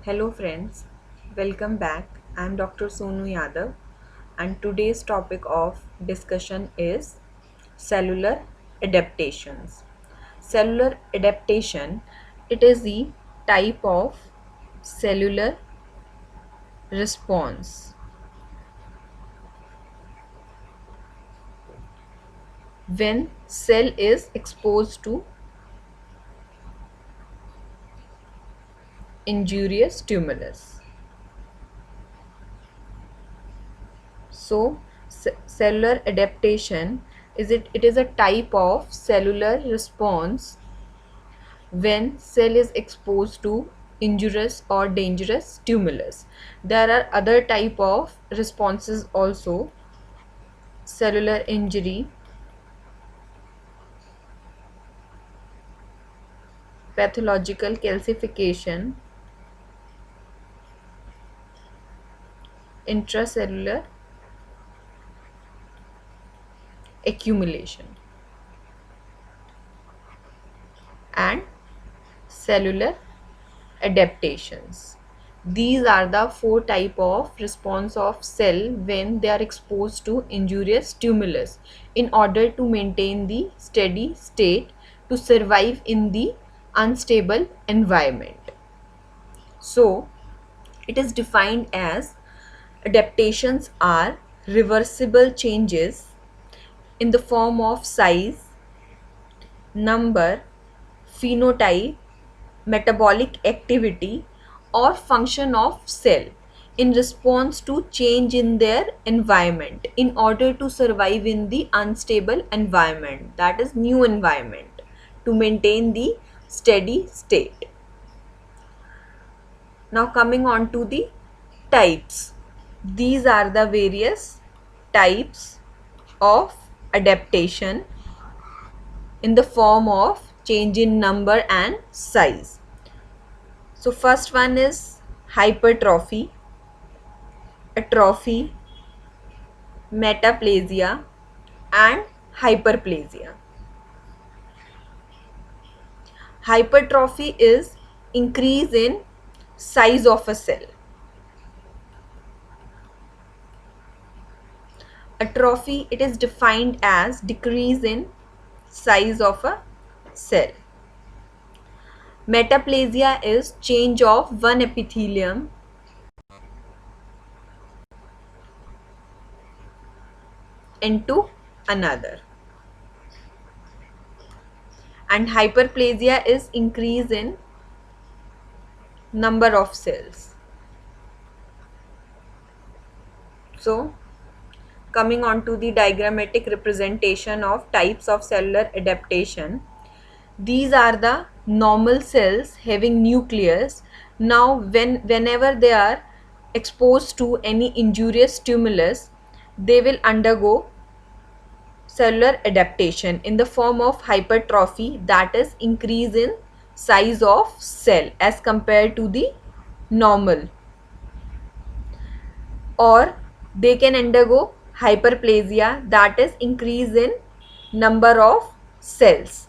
Hello friends, welcome back. I am Dr. Sonu Yadav and today's topic of discussion is cellular adaptations. Cellular adaptation, it is the type of cellular response when cell is exposed to injurious stimulus. So cellular adaptation it is a type of cellular response when cell is exposed to injurious or dangerous stimulus. There are other type of responses also: cellular injury, pathological calcification, intracellular accumulation, and cellular adaptations. These are the four type of response of cell when they are exposed to injurious stimulus in order to maintain the steady state to survive in the unstable environment. So it is defined as adaptations are reversible changes in the form of size, number, phenotype, metabolic activity, or function of cell in response to change in their environment in order to survive in the unstable environment, that is new environment, to maintain the steady state. Now coming on to the types. These are the various types of adaptation in the form of change in number and size. So first one is hypertrophy, atrophy, metaplasia, and hyperplasia. Hypertrophy is increase in size of a cell. Atrophy, it is defined as decrease in size of a cell. Metaplasia is change of one epithelium into another. And hyperplasia is increase in number of cells. So coming on to the diagrammatic representation of types of cellular adaptation. These are the normal cells having nucleus. Now whenever they are exposed to any injurious stimulus, they will undergo cellular adaptation in the form of hypertrophy, that is increase in size of cell as compared to the normal, or they can undergo hyperplasia, that is increase in number of cells.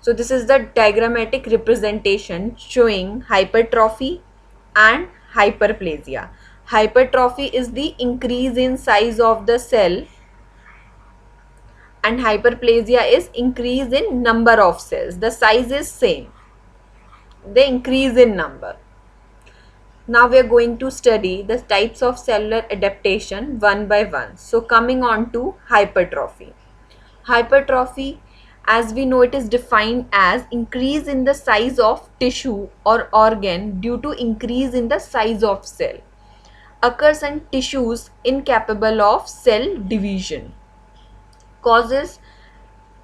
So this is the diagrammatic representation showing hypertrophy and hyperplasia. Hypertrophy is the increase in size of the cell and hyperplasia is increase in number of cells. The size is same, they increase in number. Now we are going to study the types of cellular adaptation one by one. So coming on to hypertrophy. Hypertrophy, as we know, it is defined as increase in the size of tissue or organ due to increase in the size of cell. Occurs in tissues incapable of cell division. Causes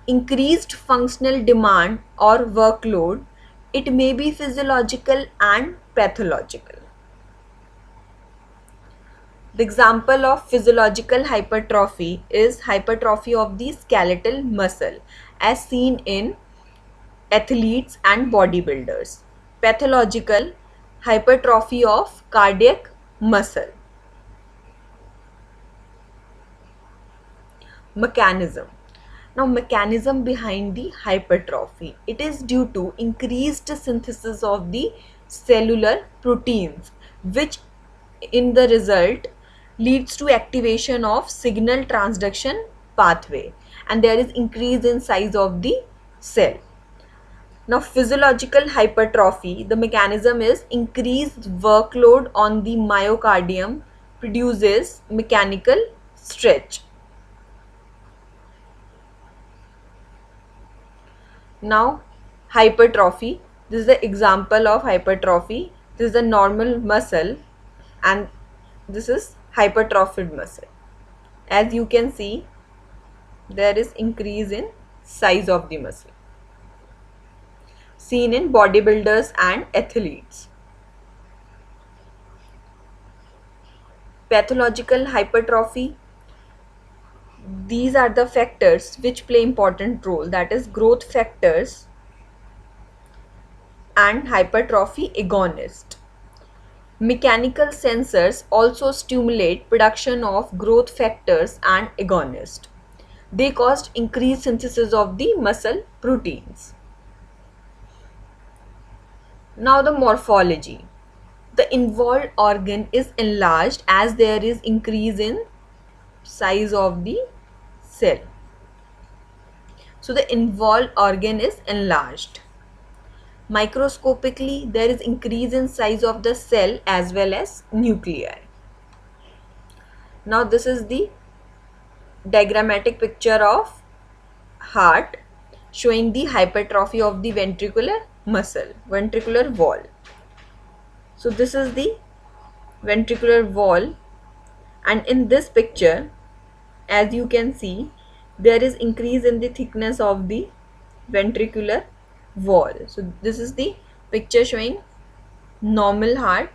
increased functional demand or workload. It may be physiological and pathological. The example of physiological hypertrophy is hypertrophy of the skeletal muscle as seen in athletes and bodybuilders. Pathological hypertrophy of cardiac muscle. Mechanism. Now mechanism behind the hypertrophy. It is due to increased synthesis of the cellular proteins, which in the result leads to activation of signal transduction pathway, and there is increase in size of the cell. Now, physiological hypertrophy, the mechanism is increased workload on the myocardium produces mechanical stretch. Now, hypertrophy, this is the example of hypertrophy. This is the normal muscle and this is hypertrophied muscle. As you can see, there is increase in size of the muscle seen in bodybuilders and athletes. Pathological hypertrophy, these are the factors which play important role, that is growth factors and hypertrophy agonist. Mechanical sensors also stimulate production of growth factors and agonist. They caused increased synthesis of the muscle proteins. Now the morphology. The involved organ is enlarged as there is increase in size of the cell. So the involved organ is enlarged. Microscopically, there is increase in size of the cell as well as nuclei. Now this is the diagrammatic picture of heart showing the hypertrophy of the ventricular muscle, ventricular wall. So this is the ventricular wall, and in this picture, as you can see, there is increase in the thickness of the ventricular wall. So this is the picture showing normal heart,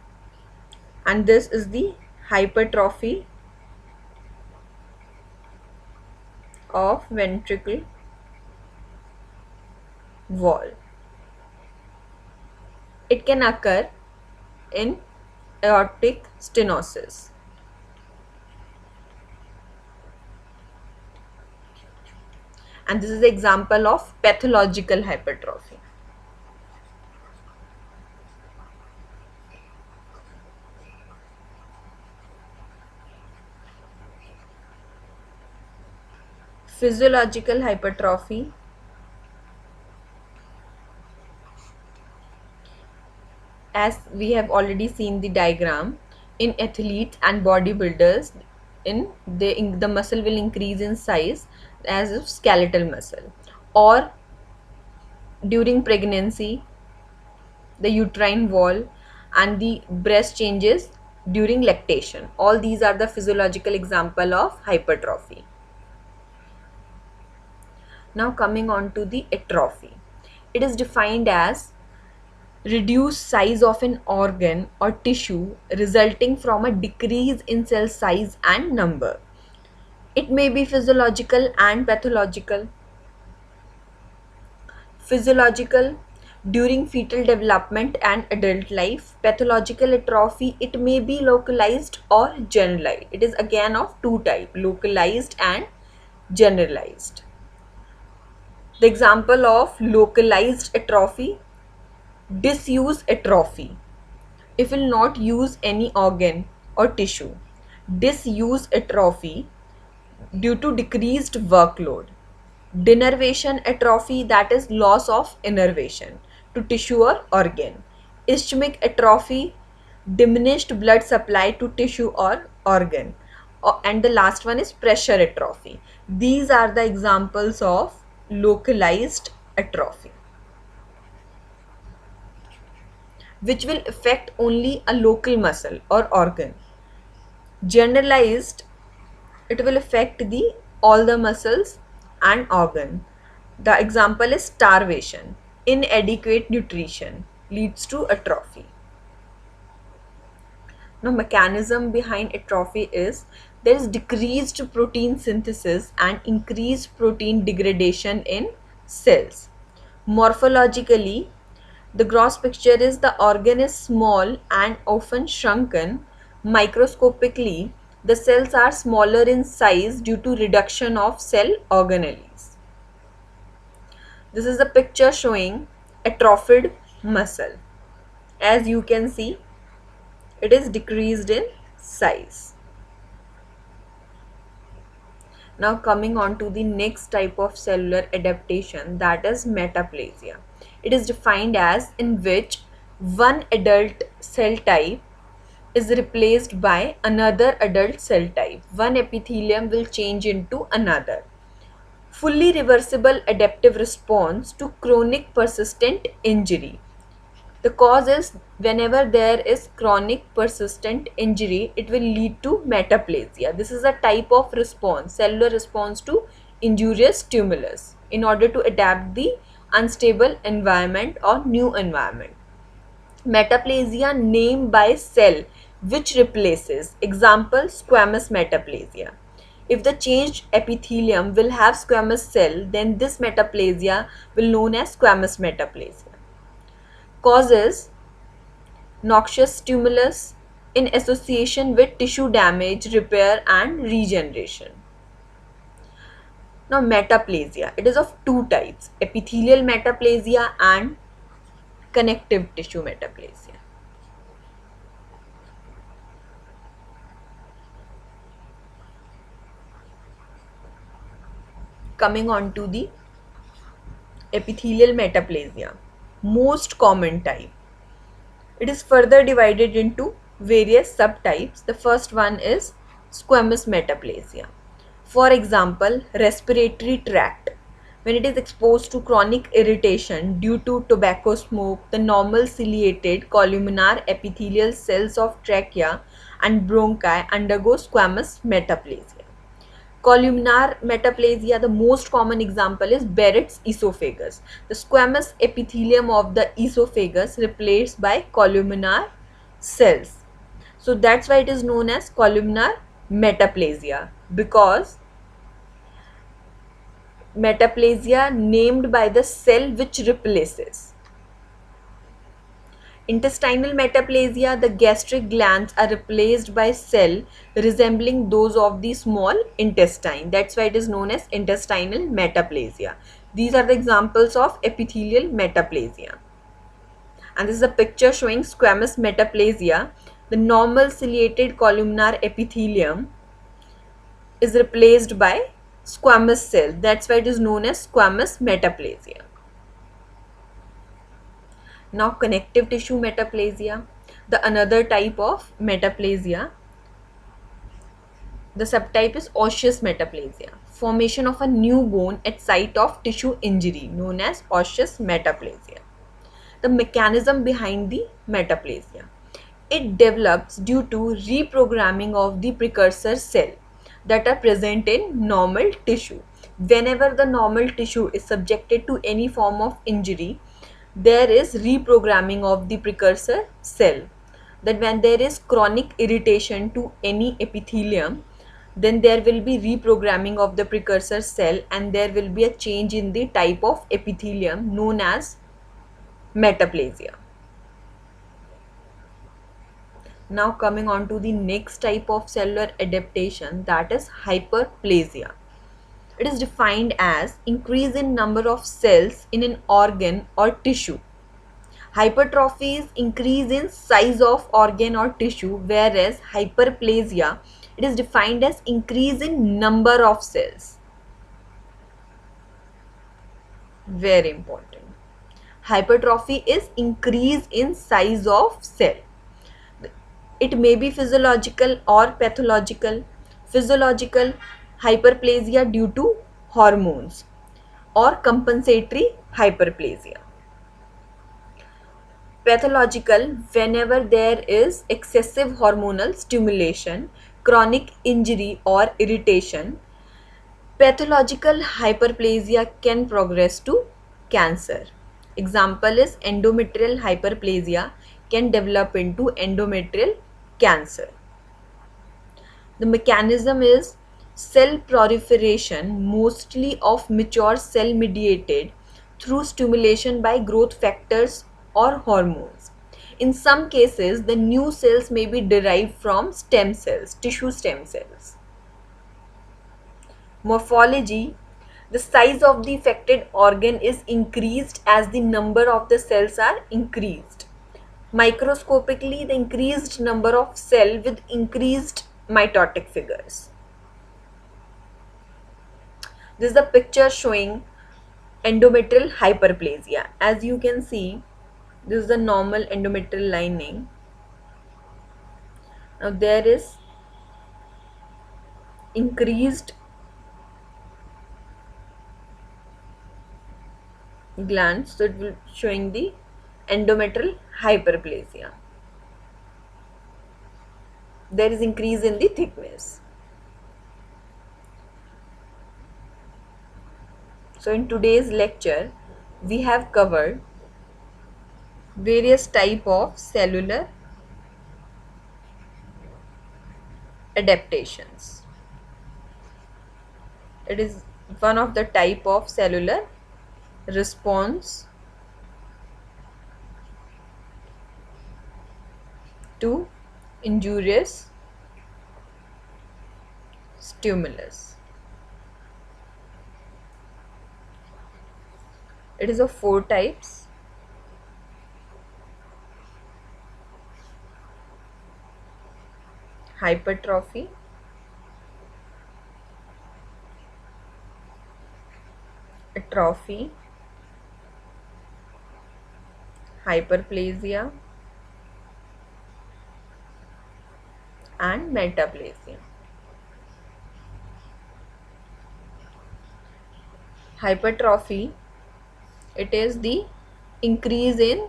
and this is the hypertrophy of ventricle wall. It can occur in aortic stenosis. And this is the example of pathological hypertrophy. Physiological hypertrophy, as we have already seen the diagram, in athletes and bodybuilders, the muscle will increase in size as of skeletal muscle, or during pregnancy the uterine wall and the breast changes during lactation. All these are the physiological example of hypertrophy. Now coming on to the atrophy. It is defined as reduced size of an organ or tissue resulting from a decrease in cell size and number. It may be physiological and pathological. Physiological, during fetal development and adult life. Pathological atrophy, it may be localized or generalized. It is again of two types, localized and generalized. The example of localized atrophy, disuse atrophy. It will not use any organ or tissue. Disuse atrophy due to decreased workload. Denervation atrophy, that is loss of innervation to tissue or organ. Ischemic atrophy, diminished blood supply to tissue or organ. And the last one is pressure atrophy. These are the examples of localized atrophy, which will affect only a local muscle or organ. Generalized, it will affect all the muscles and organ. The example is starvation. Inadequate nutrition leads to atrophy. Now, mechanism behind atrophy is there is decreased protein synthesis and increased protein degradation in cells. Morphologically, the gross picture is the organ is small and often shrunken. Microscopically, the cells are smaller in size due to reduction of cell organelles. This is a picture showing atrophied muscle. as you can see, it is decreased in size. Now coming on to the next type of cellular adaptation, that is metaplasia. It is defined as in which one adult cell type is replaced by another adult cell type. One epithelium will change into another. Fully reversible adaptive response to chronic persistent injury. The cause is whenever there is chronic persistent injury, it will lead to metaplasia. This is a type of response, cellular response to injurious stimulus in order to adapt the unstable environment or new environment. Metaplasia named by cell which replaces. Example, squamous metaplasia. If the changed epithelium will have squamous cell, then this metaplasia will known as squamous metaplasia. Causes: noxious stimulus in association with tissue damage, repair and regeneration. Now metaplasia, it is of two types, epithelial metaplasia and connective tissue metaplasia. Coming on to the epithelial metaplasia, most common type. It is further divided into various subtypes. The first one is squamous metaplasia. For example, respiratory tract. When it is exposed to chronic irritation due to tobacco smoke, the normal ciliated columnar epithelial cells of trachea and bronchi undergo squamous metaplasia. Columnar metaplasia, the most common example is Barrett's esophagus. The squamous epithelium of the esophagus replaced by columnar cells. So that's why it is known as columnar metaplasia, because metaplasia named by the cell which replaces. Intestinal metaplasia, the gastric glands are replaced by cell resembling those of the small intestine. That's why it is known as intestinal metaplasia. These are the examples of epithelial metaplasia. And this is a picture showing squamous metaplasia. The normal ciliated columnar epithelium is replaced by squamous cell. That's why it is known as squamous metaplasia. Now connective tissue metaplasia, the another type of metaplasia. The subtype is osseous metaplasia. Formation of a new bone at site of tissue injury known as osseous metaplasia. The mechanism behind the metaplasia. It develops due to reprogramming of the precursor cell that are present in normal tissue. Whenever the normal tissue is subjected to any form of injury, there is reprogramming of the precursor cell. That when there is chronic irritation to any epithelium, then there will be reprogramming of the precursor cell and there will be a change in the type of epithelium known as metaplasia. Now coming on to the next type of cellular adaptation, that is hyperplasia. It is defined as increase in number of cells in an organ or tissue. Hypertrophy is increase in size of organ or tissue, whereas hyperplasia, it is defined as increase in number of cells. Very important. Hypertrophy is increase in size of cell. It may be physiological or pathological. Physiological, hyperplasia due to hormones, or compensatory hyperplasia. Pathological, whenever there is excessive hormonal stimulation, chronic injury or irritation. Pathological hyperplasia can progress to cancer. Example is endometrial hyperplasia can develop into endometrial cancer. The mechanism is cell proliferation, mostly of mature cell mediated through stimulation by growth factors or hormones. In some cases, the new cells may be derived from stem cells, tissue stem cells. Morphology, the size of the affected organ is increased as the number of the cells are increased. Microscopically, the increased number of cell with increased mitotic figures. This is the picture showing endometrial hyperplasia. As you can see, this is the normal endometrial lining. Now there is increased glands, so it will showing the endometrial hyperplasia. There is increase in the thickness. So in today's lecture, we have covered various type of cellular adaptations. It is one of the type of cellular response to injurious stimulus. It is of four types: hypertrophy, atrophy, hyperplasia, and metaplasia. Hypertrophy, it is the increase in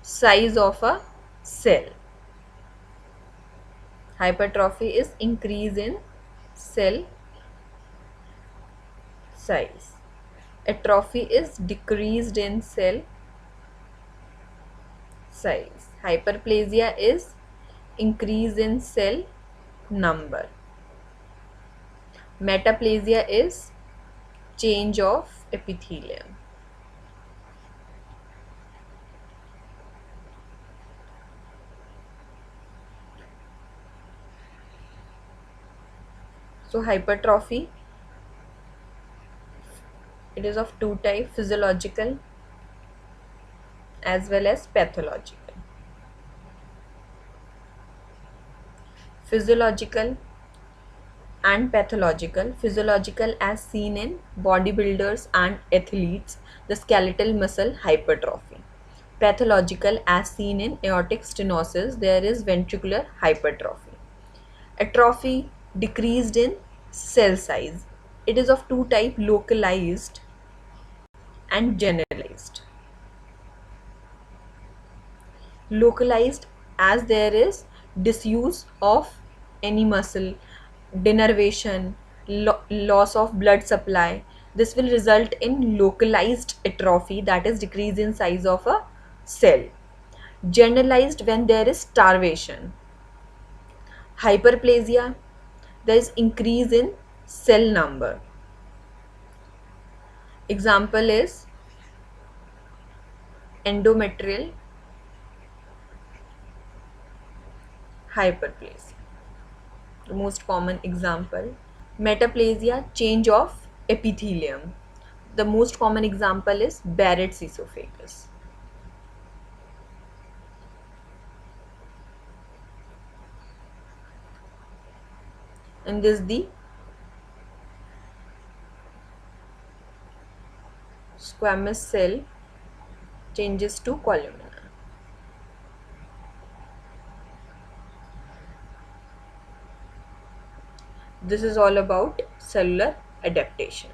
size of a cell. Hypertrophy is increase in cell size. Atrophy is decreased in cell size. Hyperplasia is increase in cell number. Metaplasia is change of epithelium. So hypertrophy, it is of two types: physiological as well as pathological. Physiological and pathological. Physiological as seen in bodybuilders and athletes, the skeletal muscle hypertrophy. Pathological as seen in aortic stenosis, there is ventricular hypertrophy. Atrophy, decreased in cell size. It is of two types: localized and generalized. Localized, as there is disuse of any muscle, denervation, loss of blood supply. This will result in localized atrophy, that is decrease in size of a cell. Generalized, when there is starvation. Hyperplasia, there is increase in cell number. Example is endometrial hyperplasia, the most common example. Metaplasia, change of epithelium. The most common example is Barrett's esophagus. And this the squamous cell changes to columnar. This is all about cellular adaptation.